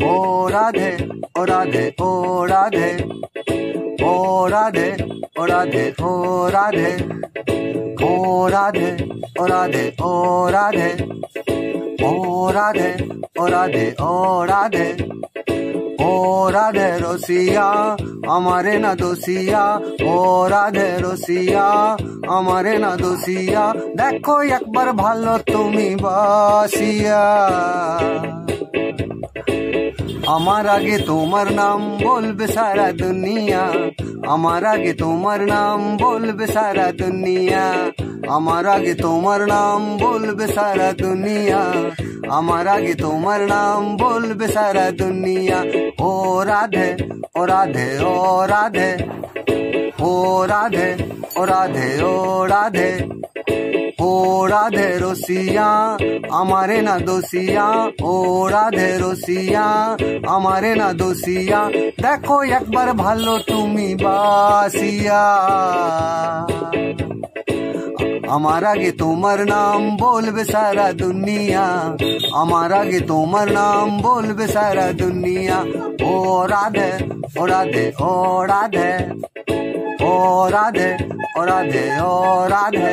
ओ राधे ओ राधे ओ राधे ओ राधे ओ राधे ओ राधे ओ राधे ओ राधे ओ राधे ओ राधे ओ राधे ओ राधे ओ राधे रसिया আমারে না দোষিয়া ও রাধে রসিয়া আমারে না দোষিয়া দেখো একবার ভালো তুমি বাসিয়া আমার আগে তোমার নাম বলবে সারা দুনিয়া আমার আগে তোমার নাম বলবে সারা দুনিয়া আমার আগে তোমার নাম বলবে সারা দুনিয়া আমার আগে তোমার নাম বলবে সারা দুনিয়া ও রাধে ও রাধে ও রাধে ও রাধে ও রাধে ও রাধে ও রাধে রসিয়া আমারে না দোষিয়া ও রাধে রসিয়া আমারে না দোষিয়া দেখো একবার ভালো তুমি বাসিয়া আমার আগে তোমার নাম বলবে সারা দুনিয়া আমার আগে তোমার নাম বলবে সারা দুনিয়া ও রাধে ও রাধে ও রাধে ও রাধে ও রাধে ও রাধে